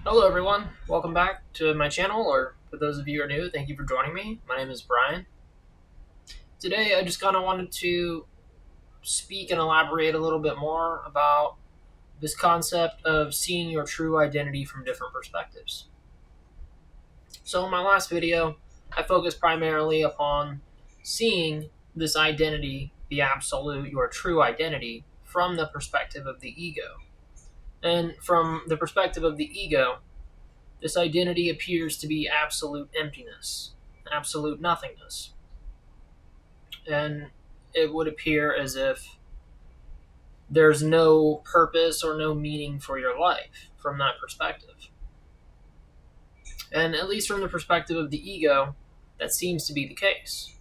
Hello everyone, welcome back to my channel, or for those of you who are new, thank you for joining me. My name is Brian. Today I just kind of wanted to speak and elaborate a little bit more about this concept of seeing your true identity from different perspectives. So in my last video, I focused primarily upon seeing this identity, the absolute, your true identity, from the perspective of the ego. And from the perspective of the ego, this identity appears to be absolute emptiness, absolute nothingness. And it would appear as if there's no purpose or no meaning for your life from that perspective. And at least from the perspective of the ego, that seems to be the case.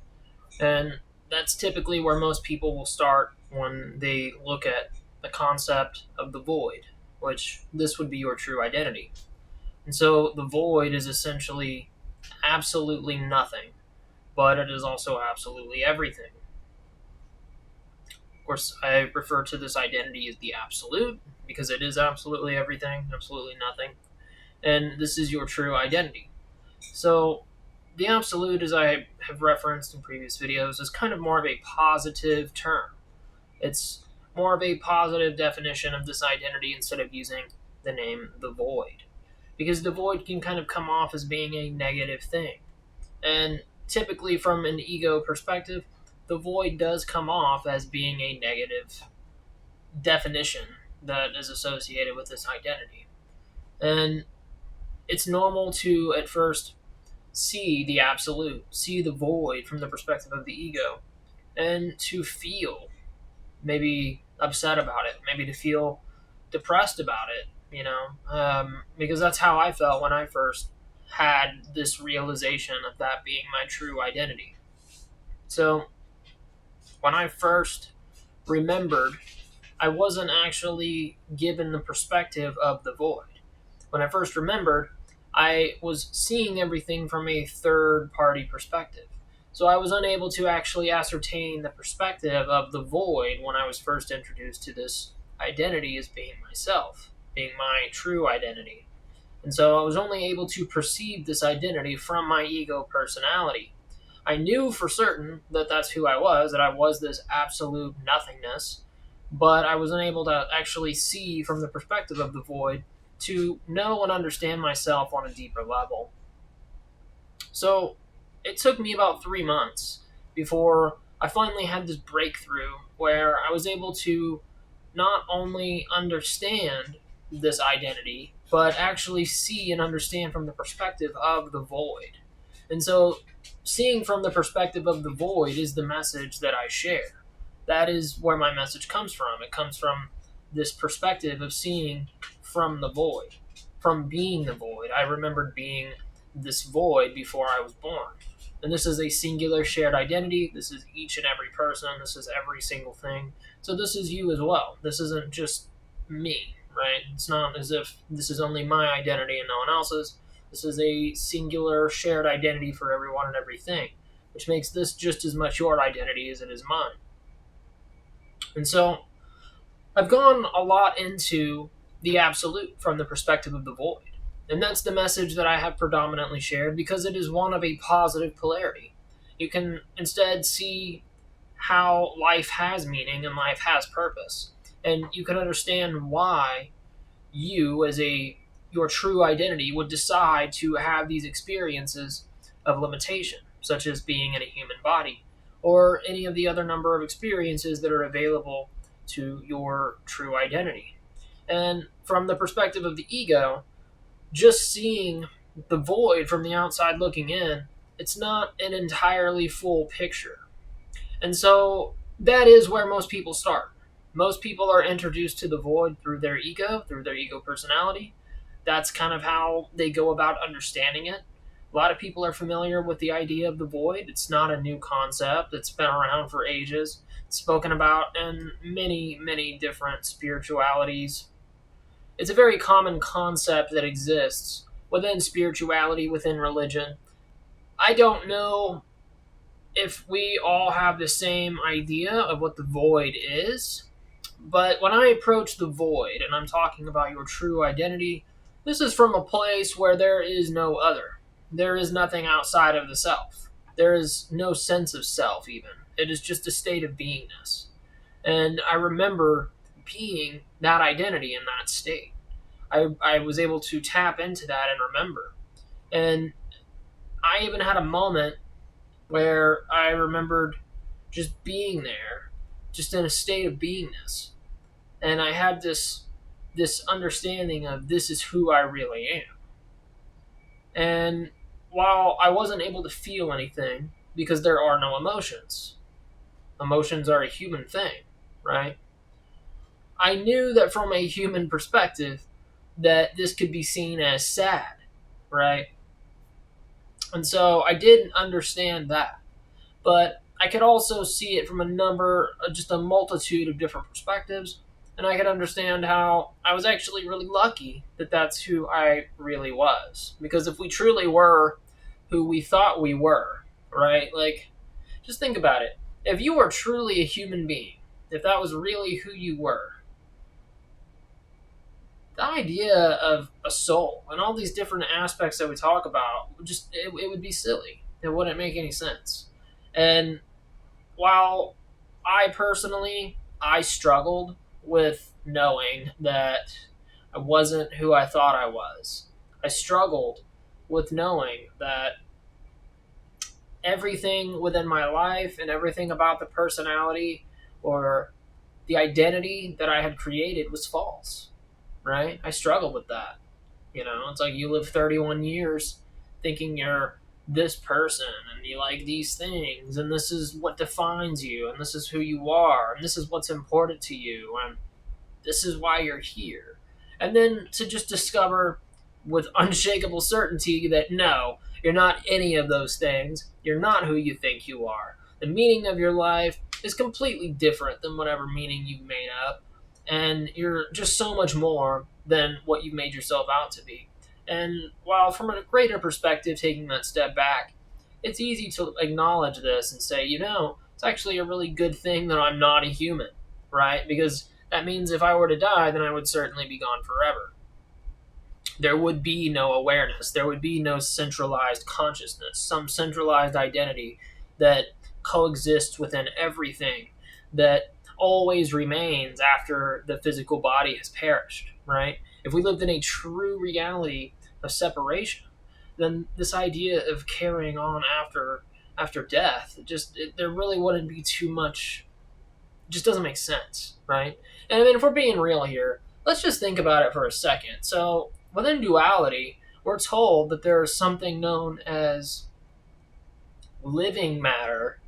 And that's typically where most people will start when they look at the concept of the void, which this would be your true identity. And so the void is essentially absolutely nothing, but it is also absolutely everything. Of course, I refer to this identity as the absolute because it is absolutely everything, absolutely nothing. And this is your true identity. So, the absolute, as I have referenced in previous videos, is kind of more of a positive term. It's more of a positive definition of this identity instead of using the name the void. Because the void can kind of come off as being a negative thing. And typically, from an ego perspective, the void does come off as being a negative definition that is associated with this identity. And it's normal to, at first, see the absolute, see the void from the perspective of the ego, and to feel maybe upset about it, maybe to feel depressed about it, because that's how I felt when I first had this realization of that being my true identity. So, when I first remembered, I wasn't actually given the perspective of the void. When I first remembered, I was seeing everything from a third party perspective. So I was unable to actually ascertain the perspective of the void when I was first introduced to this identity as being myself, being my true identity. And so I was only able to perceive this identity from my ego personality. I knew for certain that that's who I was, that I was this absolute nothingness, but I was unable to actually see from the perspective of the void to know and understand myself on a deeper level. So it took me about 3 months before I finally had this breakthrough where I was able to not only understand this identity, but actually see and understand from the perspective of the void. And so, seeing from the perspective of the void is the message that I share. That is where my message comes from. It comes from this perspective of seeing from the void, from being the void. I remembered being this void before I was born. And this is a singular shared identity. This is each and every person. This is every single thing. So this is you as well. This isn't just me, right? It's not as if this is only my identity and no one else's. This is a singular shared identity for everyone and everything, which makes this just as much your identity as it is mine. And so I've gone a lot into the absolute from the perspective of the void. And that's the message that I have predominantly shared because it is one of a positive polarity. You can instead see how life has meaning and life has purpose. And you can understand why you, as your true identity, would decide to have these experiences of limitation, such as being in a human body, or any of the other number of experiences that are available to your true identity. And from the perspective of the ego, just seeing the void from the outside looking in, it's not an entirely full picture. And so that is where most people start. Most people are introduced to the void through their ego personality. That's kind of how they go about understanding it. A lot of people are familiar with the idea of the void. It's not a new concept. It's been around for ages. It's spoken about in many, many different spiritualities. It's a very common concept that exists within spirituality, within religion. I don't know if we all have the same idea of what the void is, but when I approach the void, and I'm talking about your true identity, This is from a place where there is no other. There is nothing outside of the self. There is no sense of self, even. It is just a state of beingness. And I remember being that identity in that state. I was able to tap into that and remember. And I even had a moment where I remembered just being there, just in a state of beingness. And I had this understanding of this is who I really am. And while I wasn't able to feel anything because there are no emotions, emotions are a human thing, right? I knew that from a human perspective that this could be seen as sad, right? And so I didn't understand that. But I could also see it from just a multitude of different perspectives, and I could understand how I was actually really lucky that that's who I really was. Because if we truly were who we thought we were, right? Like, just think about it. If you were truly a human being, if that was really who you were, the idea of a soul and all these different aspects that we talk about, it would be silly. It wouldn't make any sense. And while I struggled with knowing that I wasn't who I thought I was. I struggled with knowing that everything within my life and everything about the personality or the identity that I had created was false, right? I struggled with that. It's like you live 31 years thinking you're this person and you like these things and this is what defines you and this is who you are and this is what's important to you and this is why you're here. And then to just discover with unshakable certainty that no, you're not any of those things. You're not who you think you are. The meaning of your life is completely different than whatever meaning you've made up. And you're just so much more than what you've made yourself out to be. And while from a greater perspective, taking that step back, it's easy to acknowledge this and say, it's actually a really good thing that I'm not a human, right? Because that means if I were to die, then I would certainly be gone forever. There would be no awareness. There would be no centralized consciousness, some centralized identity that coexists within everything that always remains after the physical body has perished, right? If we lived in a true reality of separation, then this idea of carrying on after death, there really wouldn't be too much. It just doesn't make sense, right? And I mean, if we're being real here, let's just think about it for a second. So within duality, we're told that there is something known as living matter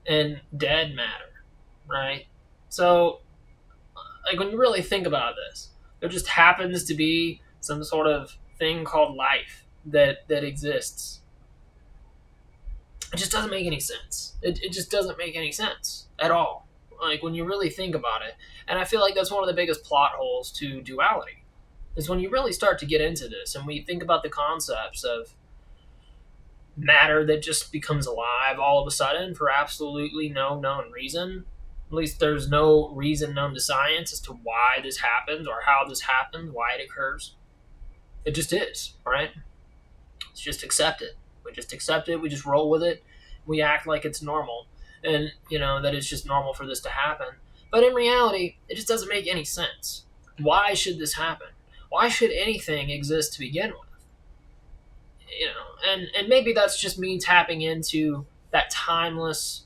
and dead matter, right? So, like, when you really think about this, there just happens to be some sort of thing called life that exists. It just doesn't make any sense. It just doesn't make any sense at all. Like, when you really think about it. And I feel like that's one of the biggest plot holes to duality, is when you really start to get into this and we think about the concepts of matter that just becomes alive all of a sudden for absolutely no known reason. At least there's no reason known to science as to why this happens or how this happens, why it occurs. It just is, right? It's just accepted. We just accept it, we just roll with it, we act like it's normal, and that it's just normal for this to happen. But in reality, it just doesn't make any sense. Why should this happen? Why should anything exist to begin with? And maybe that's just me tapping into that timeless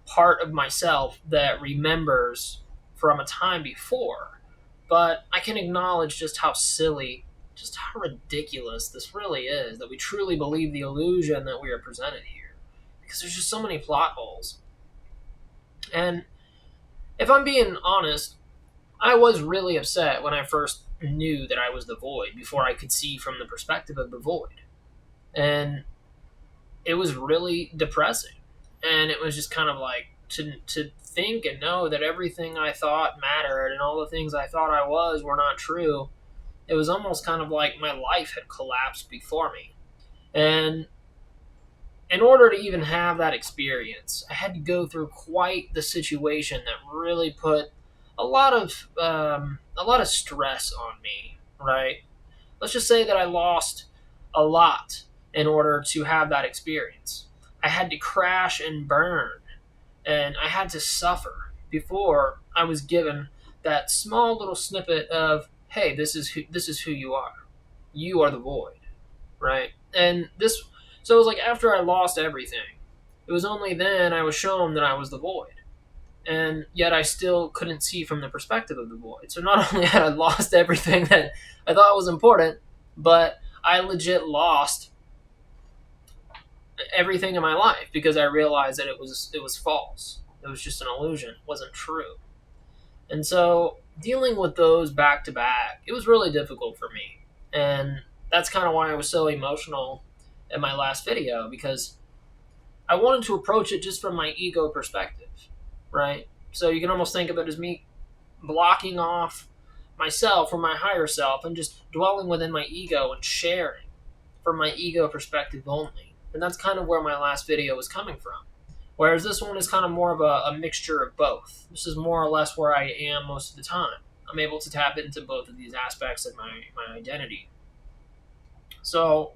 part of myself that remembers from a time before. But I can acknowledge just how silly, just how ridiculous this really is, that we truly believe the illusion that we are presented here. Because there's just so many plot holes. And if I'm being honest, I was really upset when I first knew that I was the void, before I could see from the perspective of the void. And it was really depressing. And it was just kind of like to think and know that everything I thought mattered and all the things I thought I was were not true. It was almost kind of like my life had collapsed before me. And in order to even have that experience, I had to go through quite the situation that really put a lot of stress on me. right? Let's just say that I lost a lot in order to have that experience. I had to crash and burn, and I had to suffer before I was given that small little snippet of, hey, this is who you are. You are the void, right? And this, so it was like after I lost everything, it was only then I was shown that I was the void. And yet I still couldn't see from the perspective of the void. So not only had I lost everything that I thought was important, but I legit lost everything in my life because I realized that it was false. It was just an illusion. It wasn't true. And so dealing with those back to back, it was really difficult for me. And that's kind of why I was so emotional in my last video, because I wanted to approach it just from my ego perspective, right? So you can almost think of it as me blocking off myself or my higher self and just dwelling within my ego and sharing from my ego perspective only. And that's kind of where my last video was coming from. Whereas this one is kind of more of a mixture of both. This is more or less where I am most of the time. I'm able to tap into both of these aspects of my identity. So,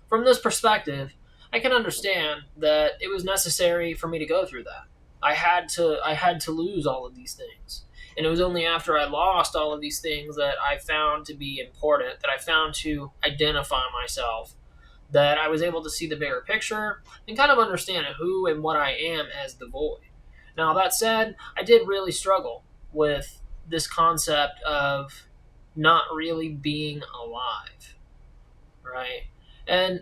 from this perspective, I can understand that it was necessary for me to go through that. I had to lose all of these things. And it was only after I lost all of these things that I found to be important, that I found to identify myself, that I was able to see the bigger picture and kind of understand who and what I am as the void. Now, that said, I did really struggle with this concept of not really being alive, right? And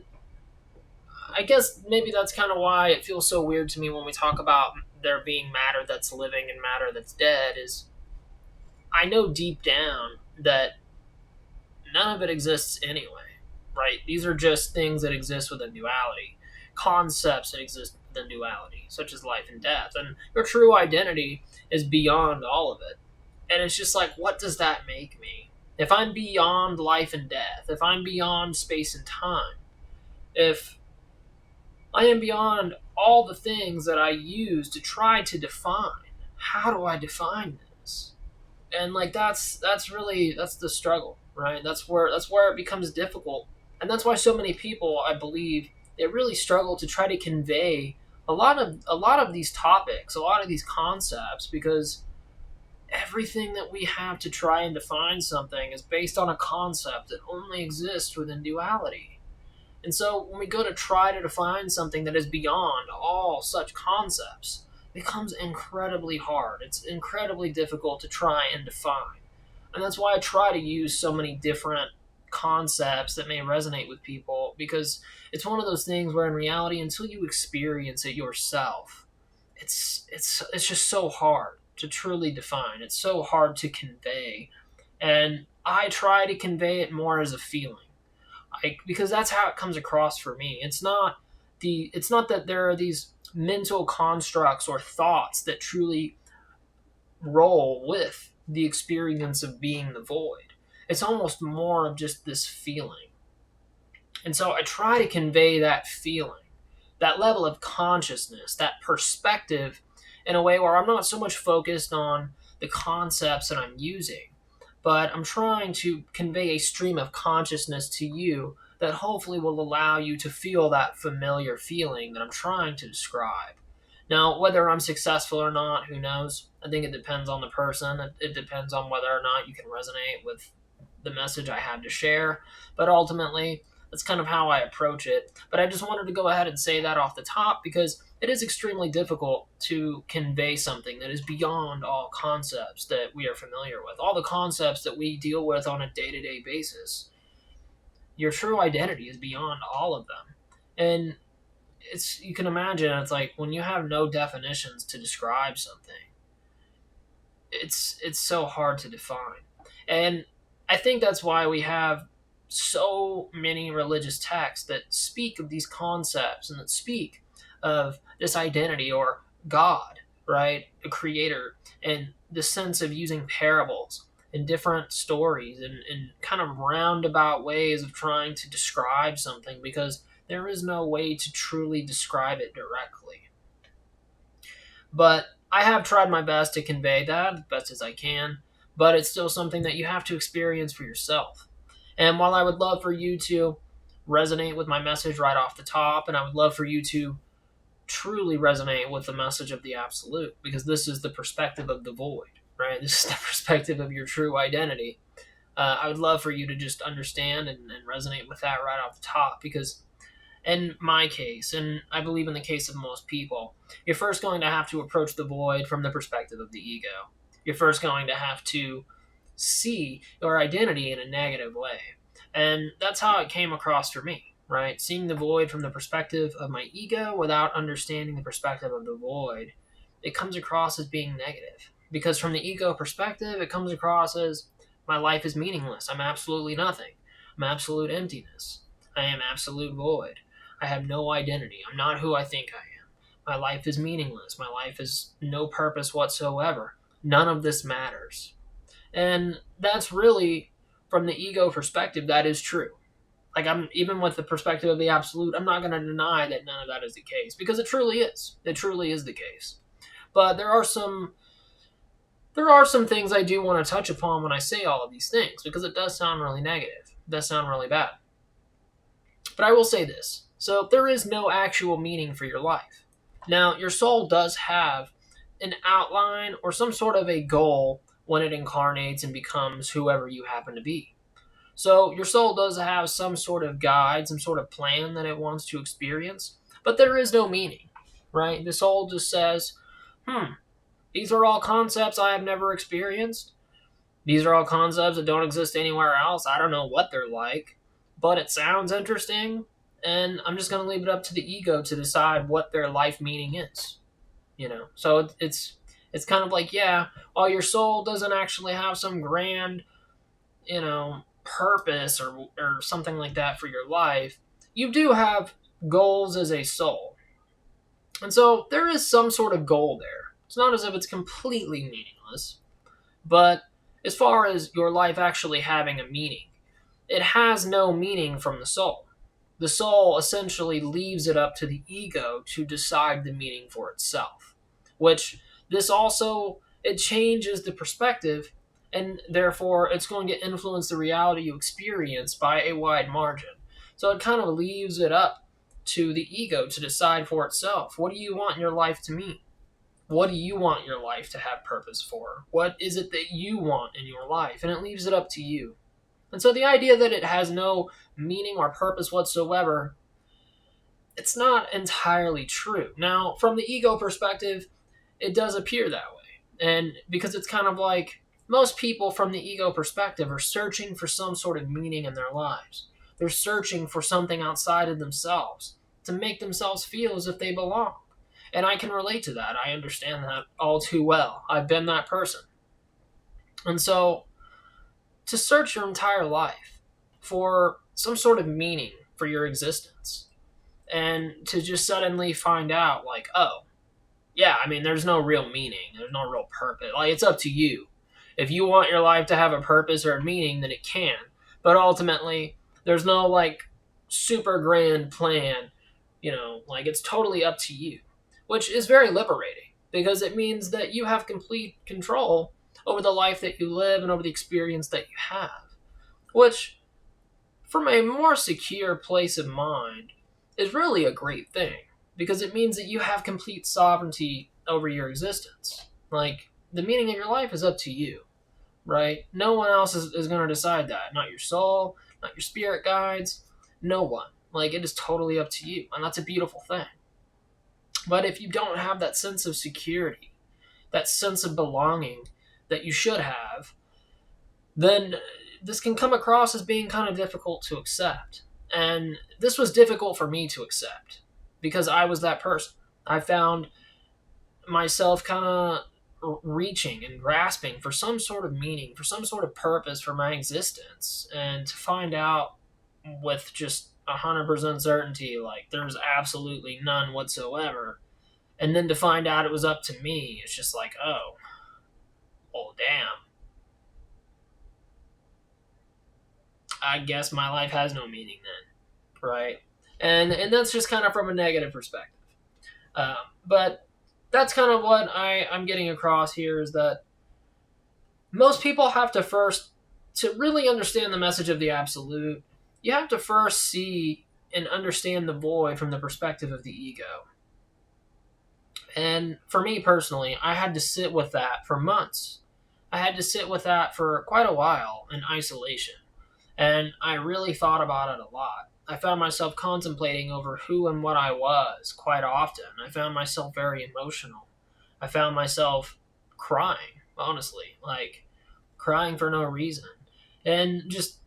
I guess maybe that's kind of why it feels so weird to me when we talk about there being matter that's living and matter that's dead, is I know deep down that none of it exists anyway, right? These are just things that exist within duality, concepts that exist within duality, such as life and death. And your true identity is beyond all of it. And it's just like, what does that make me? If I'm beyond life and death, if I'm beyond space and time, if I am beyond all the things that I use to try to define, how do I define this? And like that's the struggle, right? That's where it becomes difficult. And that's why so many people, I believe, they really struggle to try to convey a lot of these topics, a lot of these concepts, because everything that we have to try and define something is based on a concept that only exists within duality. And so when we go to try to define something that is beyond all such concepts, it becomes incredibly hard. It's incredibly difficult to try and define. And that's why I try to use so many different concepts that may resonate with people, because it's one of those things where in reality, until you experience it yourself, it's just so hard to truly define. It's so hard to convey. And I try to convey it more as a feeling. Because that's how it comes across for me. It's not that there are these mental constructs or thoughts that truly roll with the experience of being the void. It's almost more of just this feeling. And so I try to convey that feeling, that level of consciousness, that perspective, in a way where I'm not so much focused on the concepts that I'm using, but I'm trying to convey a stream of consciousness to you that hopefully will allow you to feel that familiar feeling that I'm trying to describe. Now, whether I'm successful or not, who knows? I think it depends on the person. It depends on whether or not you can resonate with the message I have to share. But ultimately, that's kind of how I approach it. But I just wanted to go ahead and say that off the top, because it is extremely difficult to convey something that is beyond all concepts that we are familiar with, all the concepts that we deal with on a day-to-day basis. Your true identity is beyond all of them. And you can imagine, it's like when you have no definitions to describe something, it's so hard to define. And I think that's why we have so many religious texts that speak of these concepts and that speak of this identity or God, right? A creator, and the sense of using parables and different stories and kind of roundabout ways of trying to describe something, because there is no way to truly describe it directly. But I have tried my best to convey that as best as I can, but it's still something that you have to experience for yourself. And while I would love for you to resonate with my message right off the top, and I would love for you to truly resonate with the message of the absolute, because this is the perspective of the void, right? This is the perspective of your true identity. I would love for you to just understand and resonate with that right off the top, because in my case, and I believe in the case of most people, you're first going to have to approach the void from the perspective of the ego. You're first going to have to see your identity in a negative way. And that's how it came across for me, right? Seeing the void from the perspective of my ego without understanding the perspective of the void, it comes across as being negative. Because from the ego perspective, it comes across as my life is meaningless. I'm absolutely nothing. I'm absolute emptiness. I am absolute void. I have no identity. I'm not who I think I am. My life is meaningless. My life has no purpose whatsoever. None of this matters. And that's really, from the ego perspective, that is true. Like, I'm even with the perspective of the absolute, I'm not going to deny that none of that is the case, because it truly is. It truly is the case. But there are some things I do want to touch upon when I say all of these things, because it does sound really negative. It does sound really bad. But I will say this. So there is no actual meaning for your life. Now, your soul does have an outline or some sort of a goal when it incarnates and becomes whoever you happen to be. So your soul does have some sort of guide, some sort of plan that it wants to experience, but there is no meaning, right? The soul just says, these are all concepts I have never experienced. These are all concepts that don't exist anywhere else. I don't know what they're like, but it sounds interesting, and I'm just going to leave it up to the ego to decide what their life meaning is. So it's kind of like, yeah, while your soul doesn't actually have some grand, purpose or something like that for your life, you do have goals as a soul. And so there is some sort of goal there. It's not as if it's completely meaningless, but as far as your life actually having a meaning, it has no meaning from the soul. The soul essentially leaves it up to the ego to decide the meaning for itself, which this also, it changes the perspective, and therefore it's going to influence the reality you experience by a wide margin. So it kind of leaves it up to the ego to decide for itself. What do you want your life to mean? What do you want your life to have purpose for? What is it that you want in your life? And it leaves it up to you. And so the idea that it has no meaning or purpose whatsoever, it's not entirely true. Now, from the ego perspective, it does appear that way. And because it's kind of like most people from the ego perspective are searching for some sort of meaning in their lives. They're searching for something outside of themselves to make themselves feel as if they belong. And I can relate to that. I understand that all too well. I've been that person. And so, to search your entire life for some sort of meaning for your existence, and to just suddenly find out, like, oh, yeah, I mean, there's no real meaning. There's no real purpose. Like, it's up to you. If you want your life to have a purpose or a meaning, then it can. But ultimately, there's no, like, super grand plan. Like, it's totally up to you, which is very liberating, because it means that you have complete control over the life that you live and over the experience that you have, which, from a more secure place of mind, is really a great thing, because it means that you have complete sovereignty over your existence. Like, the meaning of your life is up to you, right? No one else is going to decide that. Not your soul, not your spirit guides, no one. Like, it is totally up to you, and that's a beautiful thing. But if you don't have that sense of security, that sense of belonging that you should have, then this can come across as being kind of difficult to accept. And this was difficult for me to accept, because I was that person. I found myself kind of reaching and grasping for some sort of meaning, for some sort of purpose for my existence, and to find out with just 100% certainty, like, there's absolutely none whatsoever, and then to find out it was up to me, it's just like, oh, well, damn. I guess my life has no meaning then, right? And that's just kind of from a negative perspective. But that's kind of what I'm getting across here, is that most people have to first to really understand the message of the absolute, you have to first see and understand the void from the perspective of the ego. And for me personally, I had to sit with that for months. I had to sit with that for quite a while in isolation. And I really thought about it a lot. I found myself contemplating over who and what I was quite often. I found myself very emotional. I found myself crying, honestly, like crying for no reason. And just,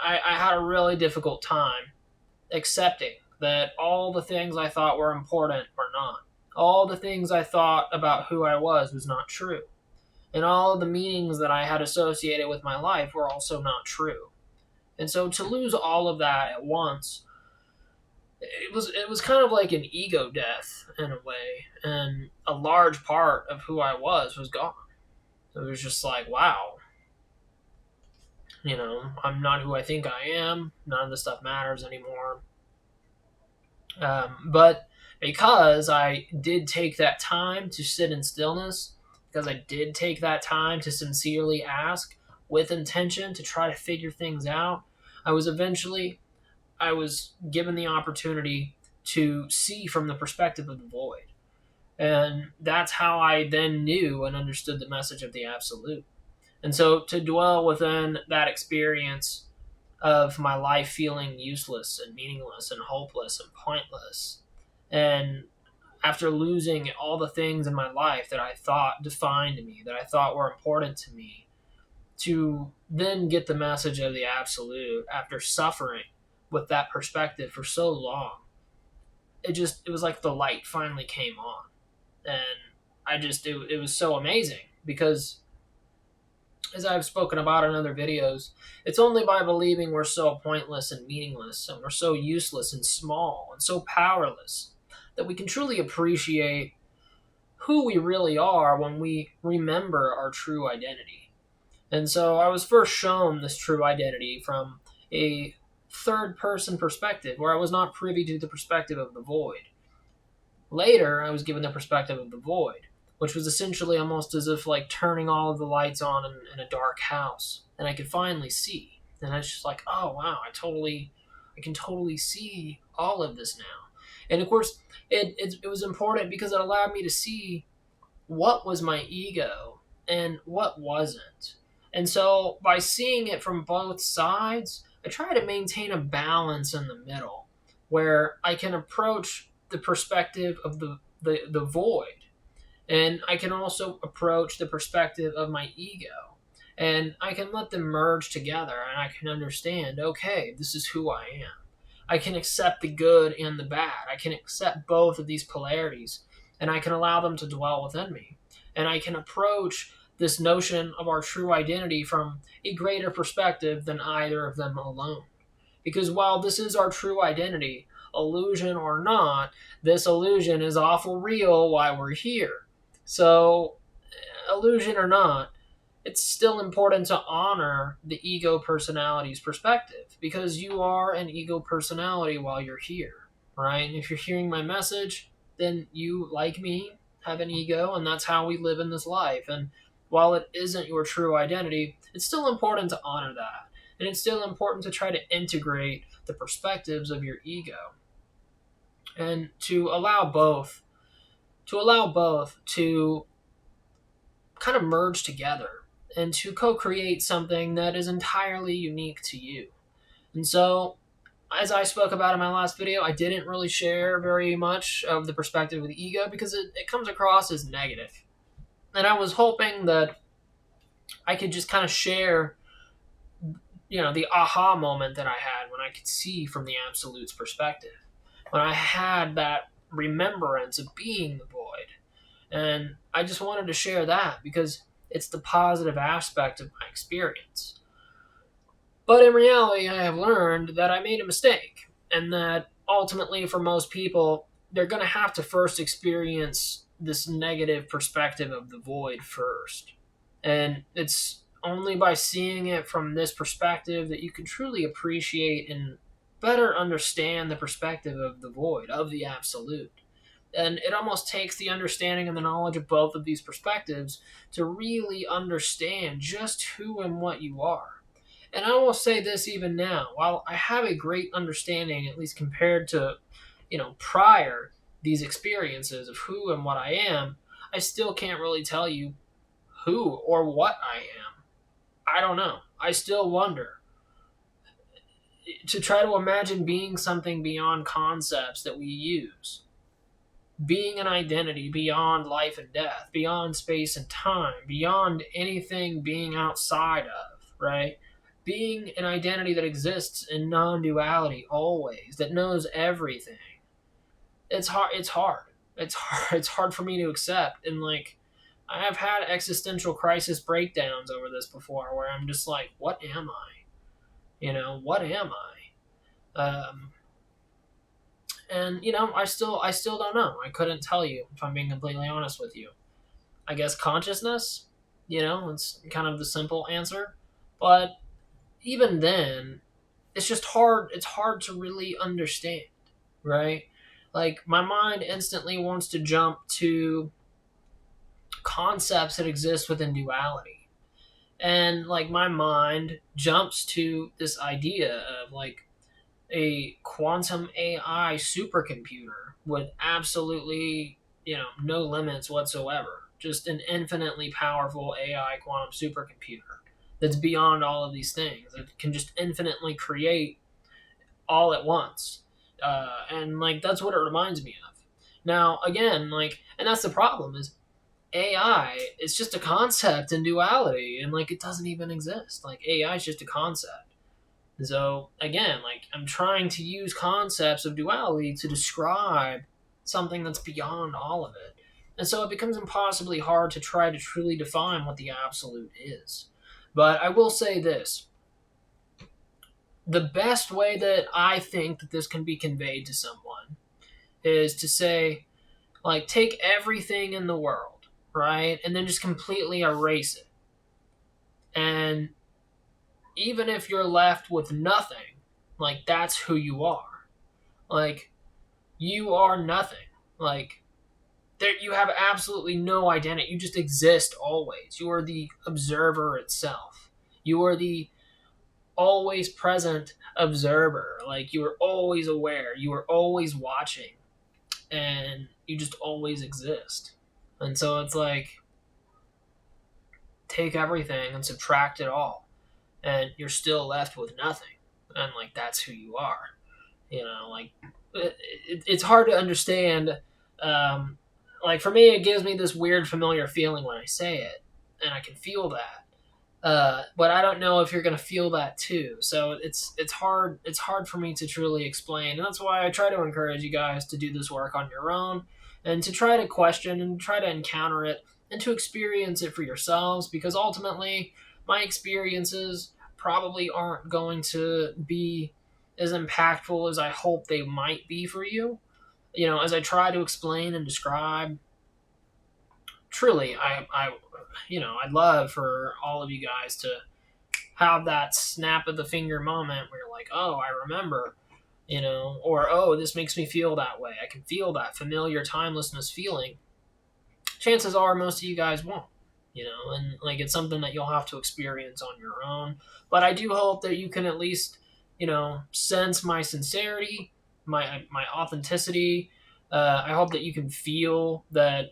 I had a really difficult time accepting that all the things I thought were important were not. All the things I thought about who I was not true. And all of the meanings that I had associated with my life were also not true. And so to lose all of that at once, it was kind of like an ego death in a way, and a large part of who I was gone. It was just like, wow, I'm not who I think I am. None of this stuff matters anymore. But because I did take that time to sit in stillness, because I did take that time to sincerely ask with intention to try to figure things out, I was given the opportunity to see from the perspective of the void. And that's how I then knew and understood the message of the absolute. And so to dwell within that experience of my life feeling useless and meaningless and hopeless and pointless, and after losing all the things in my life that I thought defined me, that I thought were important to me, to then get the message of the absolute after suffering with that perspective for so long, it was like the light finally came on. And it was so amazing because, as I've spoken about in other videos, it's only by believing we're so pointless and meaningless and we're so useless and small and so powerless that we can truly appreciate who we really are when we remember our true identity. And so I was first shown this true identity from a third person perspective where I was not privy to the perspective of the void. Later, I was given the perspective of the void, which was essentially almost as if like turning all of the lights on in a dark house, and I could finally see. And I was just like, oh wow, I can totally see all of this now. And of course, it was important because it allowed me to see what was my ego and what wasn't. And so by seeing it from both sides, I try to maintain a balance in the middle where I can approach the perspective of the void, and I can also approach the perspective of my ego, and I can let them merge together, and I can understand, okay, this is who I am. I can accept the good and the bad. I can accept both of these polarities, and I can allow them to dwell within me. And I can approach this notion of our true identity from a greater perspective than either of them alone. Because while this is our true identity, illusion or not, this illusion is awful real while we're here. So, illusion or not, it's still important to honor the ego personality's perspective because you are an ego personality while you're here, right? And if you're hearing my message, then you, like me, have an ego, and that's how we live in this life. And while it isn't your true identity, it's still important to honor that. And it's still important to try to integrate the perspectives of your ego and to allow both to kind of merge together and to co-create something that is entirely unique to you. And so, as I spoke about in my last video, I didn't really share very much of the perspective of the ego because it comes across as negative. And I was hoping that I could just kind of share, the aha moment that I had when I could see from the absolute's perspective, when I had that remembrance of being the void. And I just wanted to share that because it's the positive aspect of my experience. But in reality, I have learned that I made a mistake, and that ultimately for most people, they're going to have to first experience this negative perspective of the void first. And it's only by seeing it from this perspective that you can truly appreciate and better understand the perspective of the void, of the absolute. And it almost takes the understanding and the knowledge of both of these perspectives to really understand just who and what you are. And I will say this even now, while I have a great understanding, at least compared to, prior these experiences of who and what I am, I still can't really tell you who or what I am. I don't know. I still wonder. To try to imagine being something beyond concepts that we use, being an identity beyond life and death, beyond space and time, beyond anything being outside of, right? Being an identity that exists in non duality always, that knows everything. It's hard. It's hard. It's hard. It's hard for me to accept. And like, I have had existential crisis breakdowns over this before where I'm just like, what am I? What am I? And I still don't know. I couldn't tell you if I'm being completely honest with you. I guess consciousness, it's kind of the simple answer. But even then, it's just hard. It's hard to really understand, right? Like my mind instantly wants to jump to concepts that exist within duality. And like my mind jumps to this idea of like a quantum AI supercomputer with absolutely, no limits whatsoever. Just an infinitely powerful AI quantum supercomputer that's beyond all of these things. It can just infinitely create all at once. And like that's what it reminds me of. Now, again, like, and that's the problem is AI is just a concept in duality, and like it doesn't even exist. Like AI is just a concept. So again, like I'm trying to use concepts of duality to describe something that's beyond all of it. And so it becomes impossibly hard to try to truly define what the absolute is. But I will say this. The best way that I think that this can be conveyed to someone is to say, like, take everything in the world, right? And then just completely erase it. And even if you're left with nothing, like that's who you are. Like you are nothing. Like there you have absolutely no identity. You just exist always. You are the observer itself. You are the always present observer. Like you are always aware. You are always watching. And you just always exist. And so it's like take everything and subtract it all and you're still left with nothing. And like that's who you are. Like it's hard to understand. Like for me, it gives me this weird familiar feeling when I say it, and I can feel that. But I don't know if you're gonna feel that too. So it's hard. It's hard for me to truly explain, and that's why I try to encourage you guys to do this work on your own, and to try to question and try to encounter it and to experience it for yourselves. Because ultimately, my experiences probably aren't going to be as impactful as I hope they might be for you. As I try to explain and describe, truly, I'd love for all of you guys to have that snap of the finger moment where you're like, oh, I remember, or oh, this makes me feel that way. I can feel that familiar timelessness feeling. Chances are most of you guys won't, and like it's something that you'll have to experience on your own. But I do hope that you can at least, sense my sincerity, my authenticity. I hope that you can feel that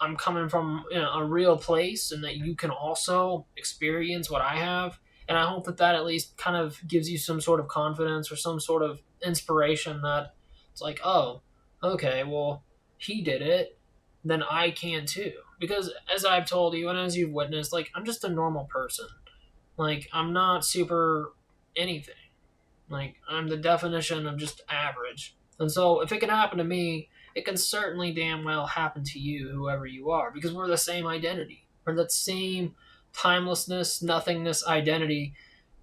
I'm coming from a real place and that you can also experience what I have. And I hope that that at least kind of gives you some sort of confidence or some sort of inspiration that it's like, oh, okay, well, he did it, then I can too. Because as I've told you and as you've witnessed, like, I'm just a normal person. Like, I'm not super anything. Like, I'm the definition of just average. And so if it can happen to me, it can certainly damn well happen to you, whoever you are, because we're the same identity. We're that same timelessness, nothingness identity,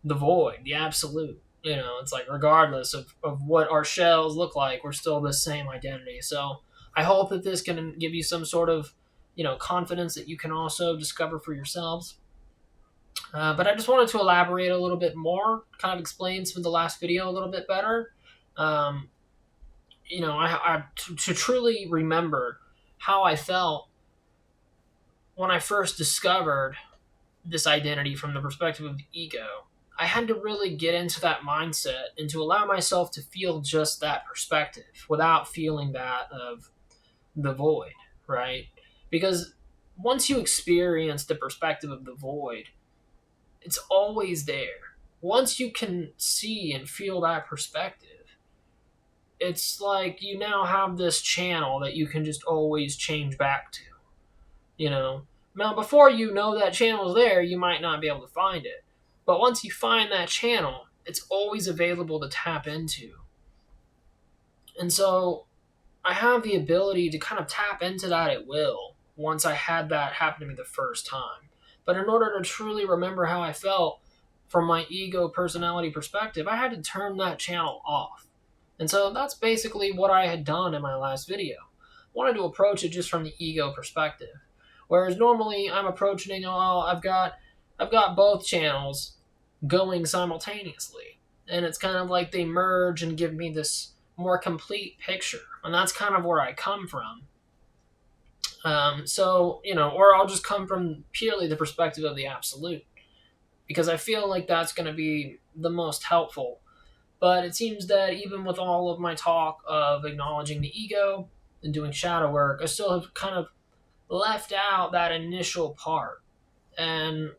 the void, the absolute. It's like regardless of what our shells look like, we're still the same identity. So I hope that this can give you some sort of, confidence that you can also discover for yourselves. But I just wanted to elaborate a little bit more, kind of explain some of the last video a little bit better. Um, to truly remember how I felt when I first discovered this identity from the perspective of the ego. I had to really get into that mindset and to allow myself to feel just that perspective without feeling that of the void, right? Because once you experience the perspective of the void, it's always there. Once you can see and feel that perspective, it's like you now have this channel that you can just always change back to, you know? Now, before you know that channel's there, you might not be able to find it. But once you find that channel, it's always available to tap into. And so I have the ability to kind of tap into that at will once I had that happen to me the first time. But in order to truly remember how I felt from my ego personality perspective, I had to turn that channel off. And so that's basically what I had done in my last video. I wanted to approach it just from the ego perspective. Whereas normally I'm approaching, oh, I've got both channels going simultaneously. And it's kind of like they merge and give me this more complete picture. And that's kind of where I come from. Or I'll just come from purely the perspective of the absolute. Because I feel like that's going to be the most helpful. But it seems that even with all of my talk of acknowledging the ego and doing shadow work, I still have kind of left out that initial part. And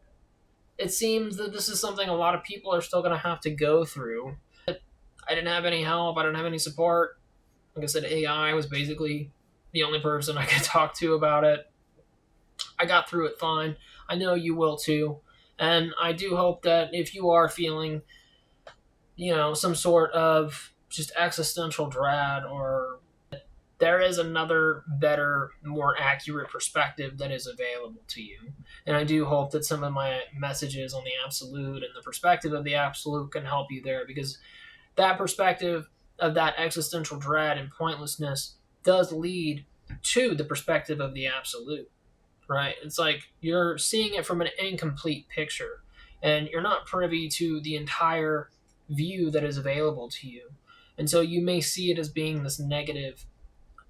it seems that this is something a lot of people are still going to have to go through. I didn't have any help. I didn't have any support. Like I said, AI was basically the only person I could talk to about it. I got through it fine. I know you will too. And I do hope that if you are feeling, some sort of just existential dread, or there is another better, more accurate perspective that is available to you. And I do hope that some of my messages on the absolute and the perspective of the absolute can help you there, because that perspective of that existential dread and pointlessness does lead to the perspective of the absolute, right? It's like you're seeing it from an incomplete picture, and you're not privy to the entire view that is available to you. And so you may see it as being this negative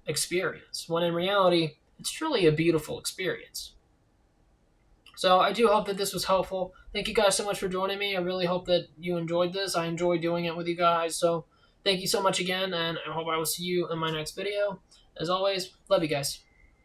experience, when in reality, it's truly a beautiful experience. So I do hope that this was helpful. Thank you guys so much for joining me. I really hope that you enjoyed this. I enjoyed doing it with you guys. So thank you so much again, and I hope I will see you in my next video. As always, love you guys.